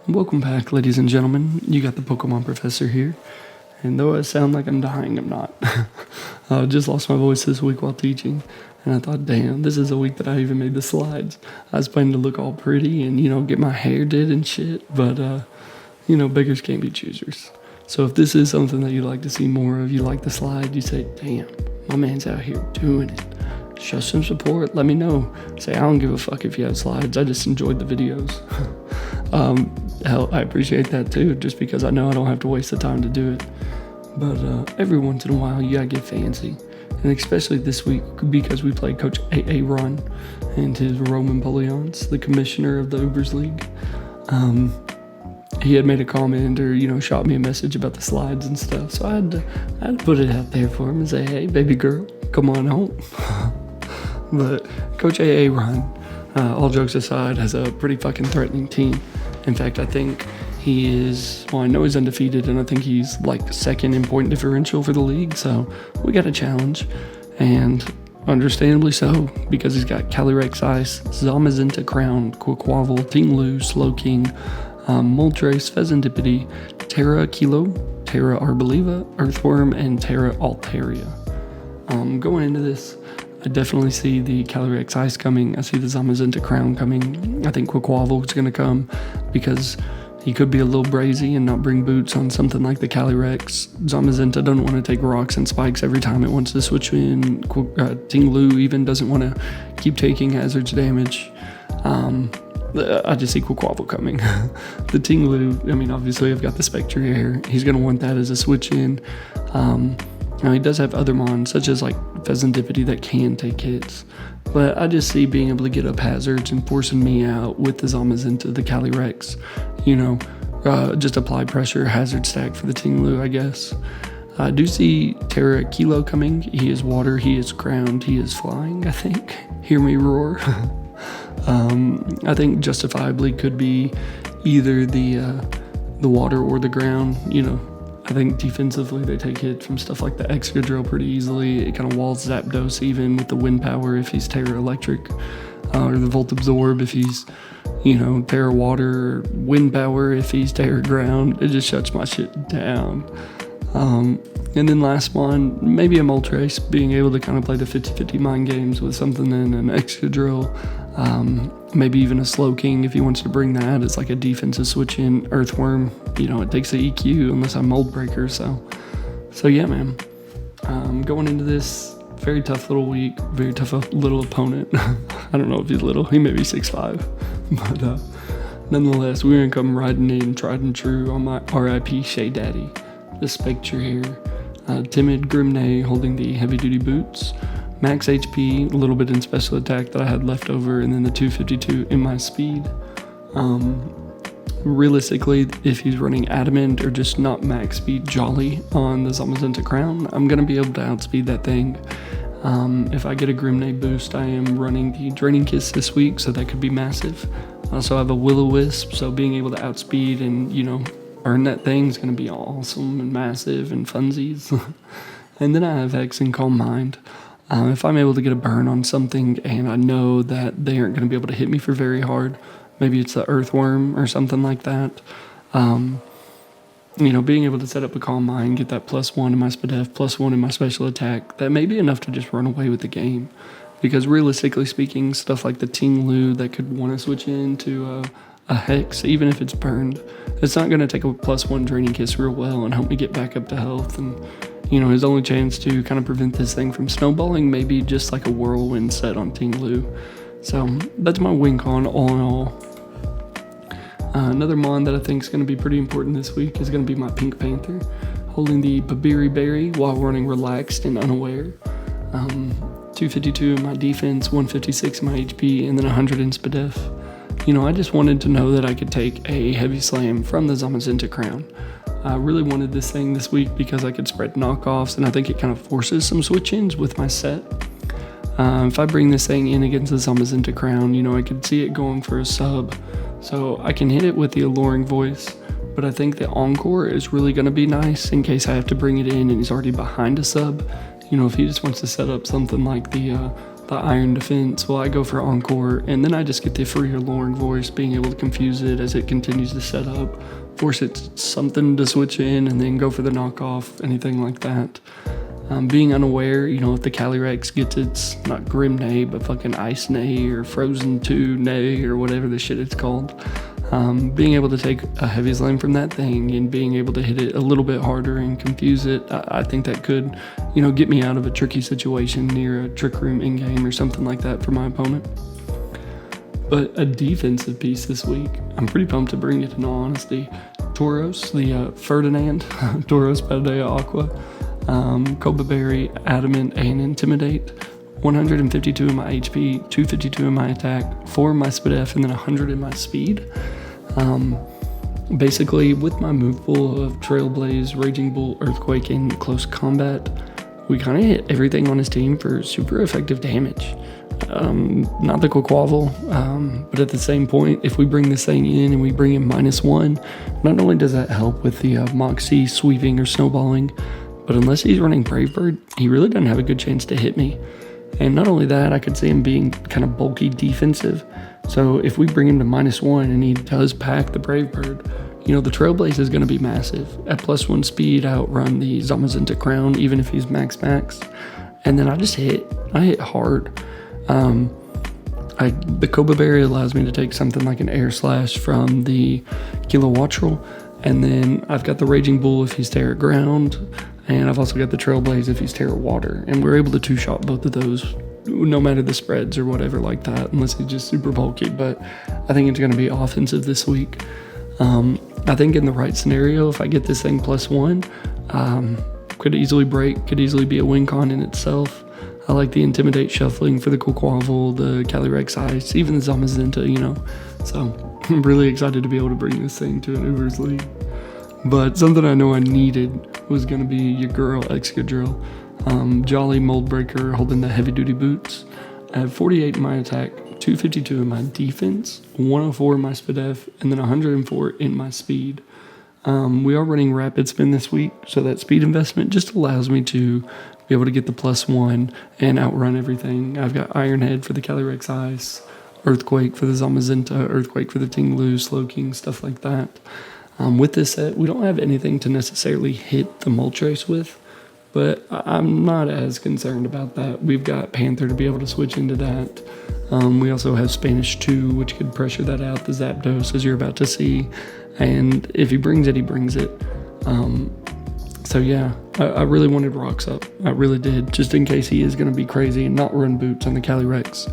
Welcome back, ladies and gentlemen. You got the Pokemon Professor here. And though I sound like I'm dying, I'm not. I just lost my voice this week while teaching. And I thought, damn, this is a week that I even made the slides. I was planning to look all pretty and, get my hair did and shit. But, beggars can't be choosers. So if this is something that you'd like to see more of, you like the slide, you say, damn, my man's out here doing it. Show some support, let me know. Say, I don't give a fuck if you have slides, I just enjoyed the videos. Hell, I appreciate that too, just because I know I don't have to waste the time to do it. But every once in a while, you gotta get fancy. And especially this week, because we played Coach A.A. Ron and his Rome Empoleons, the commissioner of the Ubers League. He had made a comment or, shot me a message about the slides and stuff. So I had to put it out there for him and say, hey, baby girl, come on home. But Coach A.A. Ron, all jokes aside, has a pretty fucking threatening team. In fact, I think I know he's undefeated, and I think he's like second in point differential for the league. So we got a challenge, and understandably so, because he's got Clayrex-Ice, Zamazenta Crowned, Quaquaval, Tinglu, Slowking, Moltres, Pheasantipity, Terra Kilo, Terra Arboliva, Earthworm, and Terra Altaria. Going into this, I definitely see the Clayrex-Ice coming. I see the Zamazenta Crown coming. I think Quaquaval is going to come because he could be a little brazy and not bring boots on something like the Clayrex. Zamazenta doesn't want to take rocks and spikes every time it wants to switch in. Tinglu even doesn't want to keep taking hazards damage. I just see Quaquaval coming. The Tinglu, obviously I've got the Spectre here. He's going to want that as a switch in. Now he does have other mons, such as like Pheasantipity that can take hits. But I just see being able to get up hazards and forcing me out with the Zamazenta, the Clayrex. Just apply pressure, hazard stack for the Tinglu, I guess. I do see Terra Kilo coming. He is water, he is ground, he is flying, I think. Hear me roar. I think justifiably could be either the water or the ground. I think defensively they take hit from stuff like the Excadrill pretty easily. It kind of walls Zapdos even with the wind power if he's Terra Electric, or the Volt Absorb if he's, Terra Water, or wind power if he's Terra Ground. It just shuts my shit down. And then last one, maybe a Moltres, being able to kind of play the 50-50 mind games with something in an Excadrill. Maybe even a Slowking if he wants to bring that as like a defensive switch in. Earthworm, it takes the EQ unless I'm Mold Breaker. So yeah, man. Going into this very tough little week, very tough little opponent. I don't know if he's little, he may be 6'5", but nonetheless, we're gonna come riding in tried and true on my RIP Shea Daddy, the Spectre here. Timid Grimnay holding the heavy duty boots. Max HP, a little bit in special attack that I had left over, and then the 252 in my speed. Realistically, if he's running Adamant or just not max speed Jolly on the Zamazenta Crown, I'm going to be able to outspeed that thing. If I get a Grimnay boost, I am running the Draining Kiss this week, so that could be massive. I also have a Will-O-Wisp, so being able to outspeed and, earn that thing is going to be awesome and massive and funsies. And then I have Hex and Calm Mind. If I'm able to get a burn on something and I know that they aren't going to be able to hit me for very hard, maybe it's the Earthworm or something like that, being able to set up a Calm Mind, get that +1 in my SPDF, +1 in my special attack, that may be enough to just run away with the game. Because realistically speaking, stuff like the Tinglu that could want to switch into a Hex, even if it's burned, it's not going to take a +1 Draining Kiss real well and help me get back up to health. And his only chance to kind of prevent this thing from snowballing may be just like a Whirlwind set on Tinglu. So that's my win con all in all. Another mon that I think is going to be pretty important this week is going to be my Pink Panther, holding the Babiri Berry while running Relaxed and Unaware. 252 in my defense, 156 in my HP, and then 100 in SPDF. I just wanted to know that I could take a heavy slam from the Zamazenta Crown. I really wanted this thing this week because I could spread knockoffs, and I think it kind of forces some switch-ins with my set. If I bring this thing in against the Zamazenta Crown, I could see it going for a sub. So I can hit it with the Alluring Voice, but I think the Encore is really going to be nice in case I have to bring it in and he's already behind a sub. If he just wants to set up something like the the Iron Defense. Well, I go for Encore, and then I just get the free Alluring Voice, being able to confuse it as it continues to set up, force it something to switch in, and then go for the knockoff, anything like that. Being unaware, if the Clayrex gets its, not Grim Nay, but fucking Ice Nay or Frozen 2 Nay or whatever the shit it's called. Being able to take a heavy slam from that thing and being able to hit it a little bit harder and confuse it, I think that could, get me out of a tricky situation near a Trick Room in-game or something like that for my opponent. But a defensive piece this week, I'm pretty pumped to bring it in all honesty. Tauros, the Ferdinand, Tauros Paldea Aqua, Cobra Berry, Adamant, and Intimidate. 152 in my HP, 252 in my attack, 4 in my speed F, and then 100 in my speed. Basically, with my move pool of Trailblaze, Raging Bull, Earthquake, and Close Combat, we kind of hit everything on his team for super effective damage. Not the Quaquaval, but at the same point, if we bring this thing in and we bring in -1, not only does that help with the Moxie sweeping or snowballing, but unless he's running Brave Bird, he really doesn't have a good chance to hit me. And not only that, I could see him being kind of bulky defensive. So if we bring him to -1 and he does pack the Brave Bird, the Trailblaze is going to be massive. At +1 speed, I outrun the Zamazenta Crowned, even if he's max. And then I hit hard. The Cobra Berry allows me to take something like an Air Slash from the Kilowattrel. And then I've got the Raging Bull if he's Terra Ground. And I've also got the Trailblaze if he's Terra Water. And we're able to two-shot both of those, no matter the spreads or whatever like that, unless he's just super bulky. But I think it's going to be offensive this week. I think in the right scenario, if I get this thing +1, could easily break, could easily be a win con in itself. I like the Intimidate shuffling for the Quaquaval, the Clayrex-Ice, even the Zamazenta, So I'm really excited to be able to bring this thing to an Ubers League. But something I know I needed was going to be your girl, Excadrill. Jolly Mold Breaker holding the heavy duty boots. I have 48 in my attack, 252 in my defense, 104 in my speed F, and then 104 in my speed. We are running Rapid Spin this week, so that speed investment just allows me to be able to get the +1 and outrun everything. I've got Iron Head for the Clayrex-Ice, Earthquake for the Zamazenta, Earthquake for the Tinglu, Slowking, stuff like that. With this set, we don't have anything to necessarily hit the Moltres with, but I'm not as concerned about that. We've got Panther to be able to switch into that. We also have Spanish 2, which could pressure that out, the Zapdos, as you're about to see. And if he brings it, he brings it. So yeah, I really wanted Rocks Up. I really did, just in case he is going to be crazy and not run boots on the Clayrex.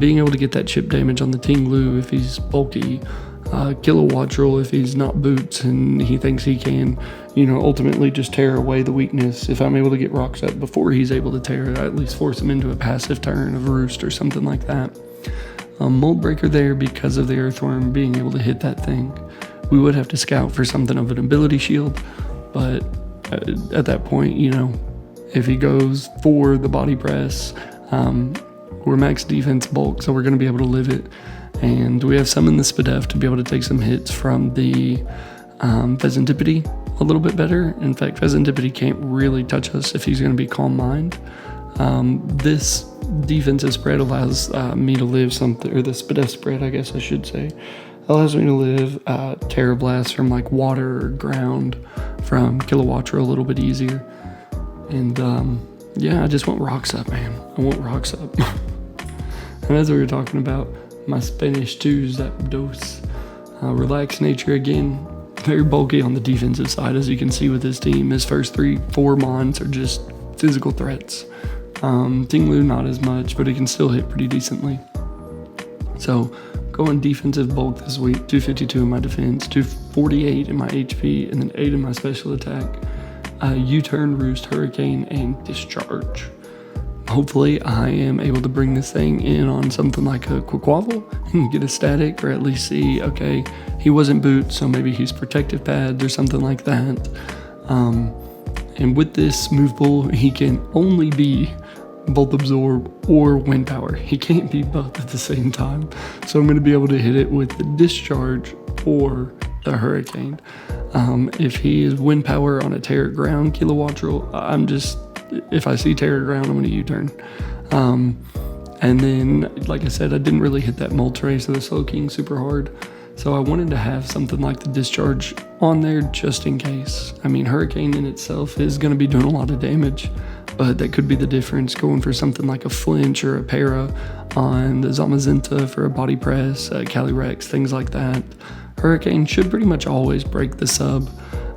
Being able to get that chip damage on the Tinglu if he's bulky, Kilowattrel if he's not boots and he thinks he can, ultimately just tear away the weakness. If I'm able to get Rocks Up before he's able to tear it, I at least force him into a passive turn of Roost or something like that. Mold Breaker there because of the Earthworm being able to hit that thing. We would have to scout for something of an ability shield, but at that point, if he goes for the body press, we're max defense bulk, so we're going to be able to live it. And we have some in the Spadef to be able to take some hits from the Pheasantipity a little bit better. In fact, Pheasantipity can't really touch us if he's going to be Calm Mind. This defensive spread allows me to live something, or the Spadef spread, I guess I should say, allows me to live Terra Blast from like water or ground from Kilowattrel a little bit easier. And yeah, I just want Rocks Up, man. I want Rocks Up. And as we were talking about, my Spanish 2 Zapdos, relaxed nature again, very bulky on the defensive side, as you can see with his team. His first 3-4 Mons are just physical threats. Tinglu not as much, but he can still hit pretty decently. So going defensive bulk this week, 252 in my defense, 248 in my HP, and then 8 in my special attack. U-turn, Roost, Hurricane, and Discharge. Hopefully I am able to bring this thing in on something like a Quaquaval and get a static, or at least see, okay, he wasn't boot, so maybe he's protective pads or something like that. And with this move pool, he can only be Bolt Absorb or Wind Power. He can't be both at the same time. So I'm going to be able to hit it with the Discharge or the Hurricane. If he is Wind Power on a Terra Ground Kilowattrel, if I see Terra Ground, I'm going to U-turn. And then, like I said, I didn't really hit that Moltres or the Slowking super hard. So I wanted to have something like the Discharge on there just in case. I mean, Hurricane in itself is going to be doing a lot of damage, but that could be the difference going for something like a Flinch or a Para on the Zamazenta for a body press, Clayrex, things like that. Hurricane should pretty much always break the sub.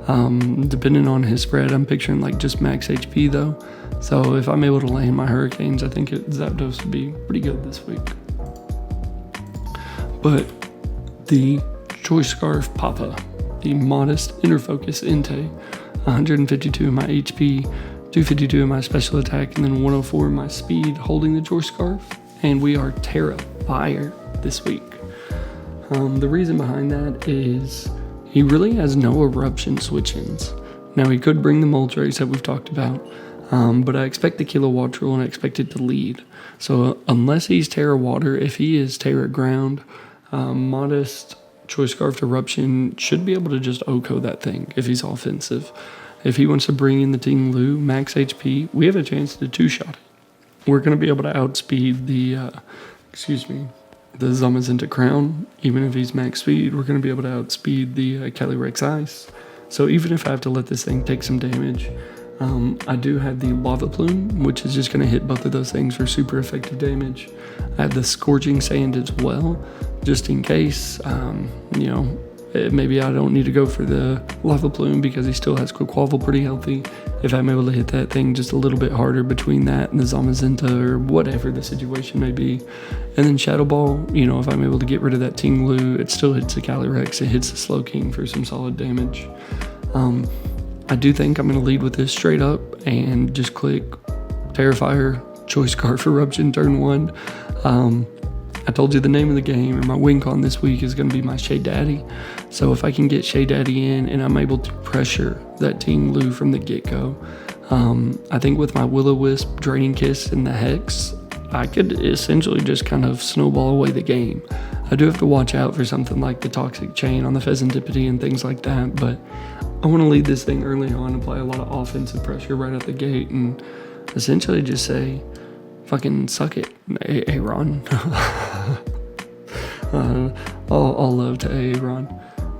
Depending on his spread, I'm picturing like just max HP though. So if I'm able to land my Hurricanes, I think Zapdos would be pretty good this week. But the Choice Scarf Papa, the Modest Inner Focus Entei, 152 in my HP, 252 in my special attack, and then 104 in my speed, holding the Choice Scarf. And we are Tera Fire this week. The reason behind that is he really has no eruption switch-ins. Now he could bring the Moltres that we've talked about, but I expect the Kilowatt rule and I expect it to lead. So unless he's Tera Water, if he is Tera Ground, Modest Choice Scarf Eruption should be able to just OHKO that thing if he's offensive. If he wants to bring in the Ting Lu, max HP, we have a chance to two-shot it. We're going to be able to outspeed the Zamazenta Crowned. Even if he's max speed, we're going to be able to outspeed the Clayrex-Ice. So even if I have to let this thing take some damage, I do have the Lava Plume, which is just going to hit both of those things for super effective damage. I have the Scorching Sand as well, just in case, maybe I don't need to go for the Lava Plume because he still has Quaquaval pretty healthy. If I'm able to hit that thing just a little bit harder between that and the Zamazenta or whatever the situation may be. And then Shadow Ball, if I'm able to get rid of that Ting Lu, it still hits the Clayrex, it hits the Slowking for some solid damage. I do think I'm going to lead with this straight up and just click Tera Fire, Choice Scarf Eruption, turn 1. I told you the name of the game, and my win con this week is going to be my Shea Daddy. So if I can get Shea Daddy in and I'm able to pressure that Ting Lu from the get-go, I think with my Will-O-Wisp, Draining Kiss, and the Hex, I could essentially just kind of snowball away the game. I do have to watch out for something like the Toxic Chain on the Pheasantipity and things like that, but I want to lead this thing early on, apply a lot of offensive pressure right out the gate, and essentially just say, fucking suck it, Aaron. All love to Aaron.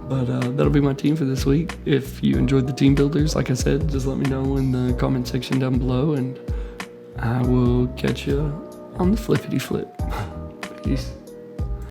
But that'll be my team for this week. If you enjoyed the team builders, like I said, just let me know in the comment section down below, and I will catch you on the flippity flip. Peace.